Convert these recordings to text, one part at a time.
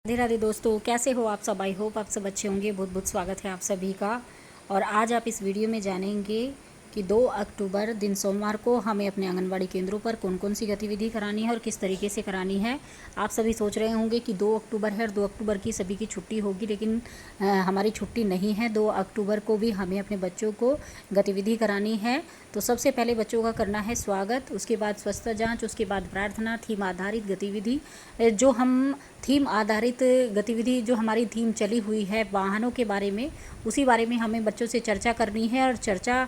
राधे राधे दोस्तों, कैसे हो आप सब। आई होप आप सब अच्छे होंगे। बहुत बहुत स्वागत है आप सभी का। और आज आप इस वीडियो में जानेंगे कि 2 अक्टूबर दिन सोमवार को हमें अपने आंगनबाड़ी केंद्रों पर कौन कौन सी गतिविधि करानी है और किस तरीके से करानी है। आप सभी सोच रहे होंगे कि 2 अक्टूबर है और 2 अक्टूबर की सभी की छुट्टी होगी, लेकिन हमारी छुट्टी नहीं है। 2 अक्टूबर को भी हमें अपने बच्चों को गतिविधि करानी है। तो सबसे पहले बच्चों का करना है स्वागत, उसके बाद स्वच्छता जाँच, उसके बाद प्रार्थना, थीम आधारित गतिविधि। जो हम थीम आधारित गतिविधि जो हमारी थीम चली हुई है वाहनों के बारे में, उसी बारे में हमें बच्चों से चर्चा करनी है। और चर्चा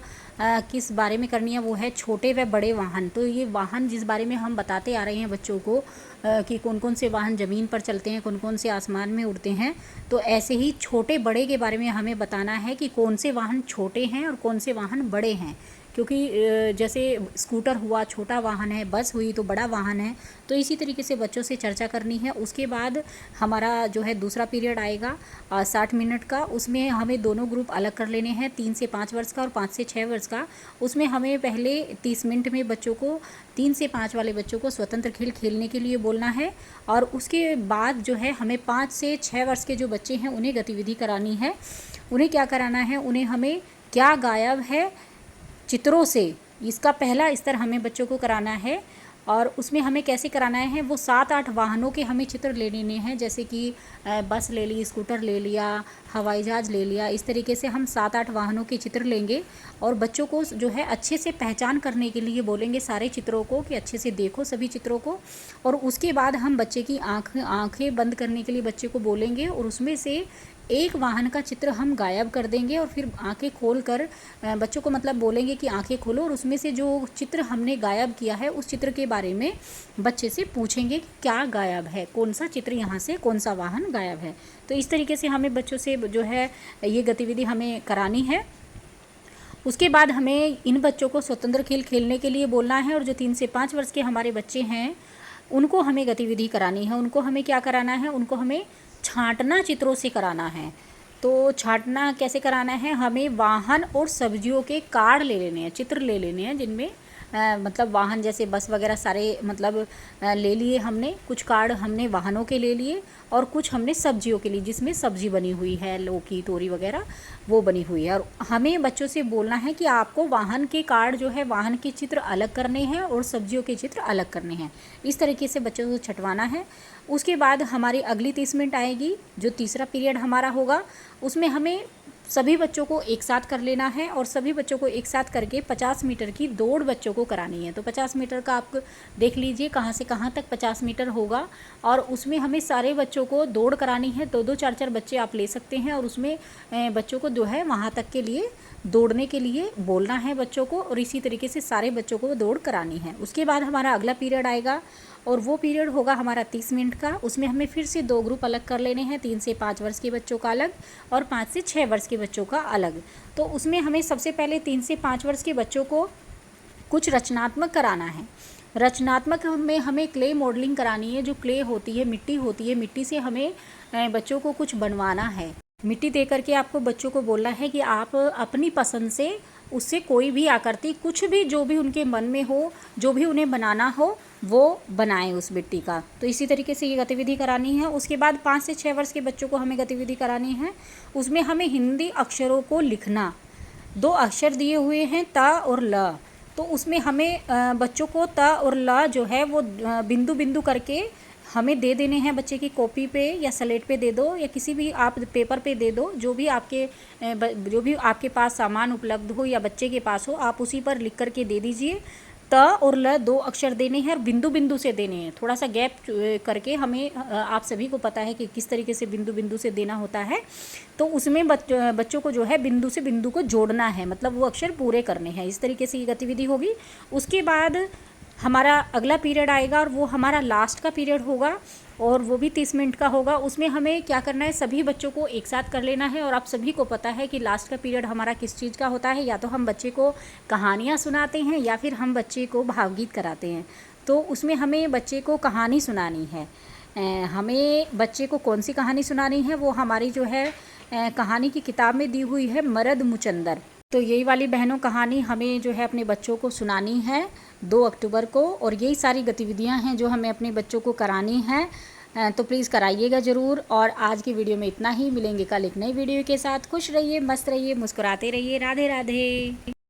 किस बारे में करनी है, वो है छोटे व बड़े वाहन। तो ये वाहन जिस बारे में हम बताते आ रहे हैं बच्चों को कि कौन कौन से वाहन ज़मीन पर चलते हैं, कौन कौन से आसमान में उड़ते हैं, तो ऐसे ही छोटे बड़े के बारे में हमें बताना है कि कौन से वाहन छोटे हैं और कौन से वाहन बड़े हैं। क्योंकि जैसे स्कूटर हुआ छोटा वाहन है, बस हुई तो बड़ा वाहन है। तो इसी तरीके से बच्चों से चर्चा करनी है। उसके बाद हमारा जो है दूसरा पीरियड आएगा 60 मिनट का। उसमें हमें दोनों ग्रुप अलग कर लेने हैं, 3 से 5 वर्ष का और 5 से 6 वर्ष का। उसमें हमें पहले 30 मिनट में बच्चों को 3 से 5 वाले बच्चों को स्वतंत्र खेल खेलने के लिए बोलना है। और उसके बाद जो है हमें 5 से 6 वर्ष के जो बच्चे हैं उन्हें गतिविधि करानी है। उन्हें क्या कराना है, उन्हें हमें क्या गायब है चित्रों से, इसका पहला स्तर हमें बच्चों को कराना है। और उसमें हमें कैसे कराना है, वो 7-8 वाहनों के हमें चित्र ले लेने हैं। जैसे कि बस ले ली, स्कूटर ले लिया, हवाई जहाज़ ले लिया। इस तरीके से हम 7-8 वाहनों के चित्र लेंगे और बच्चों को जो है अच्छे से पहचान करने के लिए बोलेंगे सारे चित्रों को कि अच्छे से देखो सभी चित्रों को। और उसके बाद हम बच्चे की आँखें बंद करने के लिए बच्चे को बोलेंगे और उसमें से एक वाहन का चित्र हम गायब कर देंगे। और फिर आंखें खोल कर बच्चों को मतलब बोलेंगे कि आंखें खोलो, और उसमें से जो चित्र हमने गायब किया है उस चित्र के बारे में बच्चे से पूछेंगे कि क्या गायब है, कौन सा चित्र यहाँ से, कौन सा वाहन गायब है। तो इस तरीके से हमें बच्चों से जो है ये गतिविधि हमें करानी है। उसके बाद हमें इन बच्चों को स्वतंत्र खेल खेलने के लिए बोलना है। और जो 3 से 5 वर्ष के हमारे बच्चे हैं उनको हमें गतिविधि करानी है। उनको हमें क्या कराना है, उनको हमें छांटना चित्रों से कराना है। तो छांटना कैसे कराना है, हमें वाहन और सब्जियों के कार्ड ले लेने हैं, चित्र ले लेने हैं जिनमें मतलब वाहन जैसे बस वगैरह सारे मतलब ले लिए हमने। कुछ कार्ड हमने वाहनों के ले लिए और कुछ हमने सब्जियों के लिए जिसमें सब्जी बनी हुई है, लौकी तोरी वगैरह वो बनी हुई है। और हमें बच्चों से बोलना है कि आपको वाहन के कार्ड जो है वाहन के चित्र अलग करने हैं और सब्जियों के चित्र अलग करने हैं। इस तरीके से बच्चों को छटवाना है। उसके बाद हमारी अगली 30 मिनट आएगी, जो तीसरा पीरियड हमारा होगा। उसमें हमें सभी बच्चों को एक साथ कर लेना है और सभी बच्चों को एक साथ करके 50 मीटर की दौड़ बच्चों को करानी है। तो 50 मीटर का आप देख लीजिए कहाँ से कहाँ तक 50 मीटर होगा। और उसमें हमें सारे बच्चों को दौड़ करानी है। 2-2 4-4 बच्चे आप ले सकते हैं और उसमें बच्चों को जो है वहाँ तक के लिए दौड़ने के लिए बोलना है बच्चों को। और इसी तरीके से सारे बच्चों को दौड़ करानी है। उसके बाद हमारा अगला पीरियड आएगा और वो पीरियड होगा हमारा 30 मिनट का। उसमें हमें फिर से 2 ग्रुप अलग कर लेने हैं, 3 से 5 वर्ष के बच्चों का अलग और 5 से 6 वर्ष के बच्चों का अलग। तो उसमें हमें सबसे पहले 3 से 5 वर्ष के बच्चों को कुछ रचनात्मक कराना है। रचनात्मक में हमें क्ले मॉडलिंग करानी है। जो क्ले होती है, मिट्टी होती है, मिट्टी से हमें बच्चों को कुछ बनवाना है। मिट्टी दे करके आपको बच्चों को बोलना है कि आप अपनी पसंद से उससे कोई भी आकृति, कुछ भी जो भी उनके मन में हो, जो भी उन्हें बनाना हो वो बनाएं उस मिट्टी का। तो इसी तरीके से ये गतिविधि करानी है। उसके बाद 5 से 6 वर्ष के बच्चों को हमें गतिविधि करानी है। उसमें हमें हिंदी अक्षरों को लिखना, 2 अक्षर दिए हुए हैं त और ल। तो उसमें हमें बच्चों को त और ल जो है वो बिंदु बिंदु करके हमें दे देने हैं। बच्चे की कॉपी पे या स्लेट पे दे दो या किसी भी आप पेपर पे दे दो, जो भी आपके पास सामान उपलब्ध हो या बच्चे के पास हो, आप उसी पर लिख करके दे दीजिए। त और ल 2 अक्षर देने हैं और बिंदु बिंदु से देने हैं। थोड़ा सा गैप करके हमें, आप सभी को पता है कि किस तरीके से बिंदु बिंदु से देना होता है। तो उसमें बच्चों को जो है बिंदु से बिंदु को जोड़ना है, मतलब वो अक्षर पूरे करने हैं। इस तरीके से ये गतिविधि होगी। उसके बाद हमारा अगला पीरियड आएगा और वो हमारा लास्ट का पीरियड होगा और वो भी 30 मिनट का होगा। उसमें हमें क्या करना है, सभी बच्चों को एक साथ कर लेना है। और आप सभी को पता है कि लास्ट का पीरियड हमारा किस चीज़ का होता है, या तो हम बच्चे को कहानियाँ सुनाते हैं या फिर हम बच्चे को भावगीत कराते हैं। तो उसमें हमें बच्चे को कहानी सुनानी है। हमें बच्चे को कौन सी कहानी सुनानी है, वो हमारी जो है कहानी की किताब में दी हुई है, मरद मुचंदर। तो यही वाली बहनों कहानी हमें जो है अपने बच्चों को सुनानी है 2 अक्टूबर को। और यही सारी गतिविधियां हैं जो हमें अपने बच्चों को करानी है। तो प्लीज़ कराइएगा ज़रूर। और आज की वीडियो में इतना ही, मिलेंगे कल एक नई वीडियो के साथ। खुश रहिए, मस्त रहिए, मुस्कुराते रहिए। राधे राधे।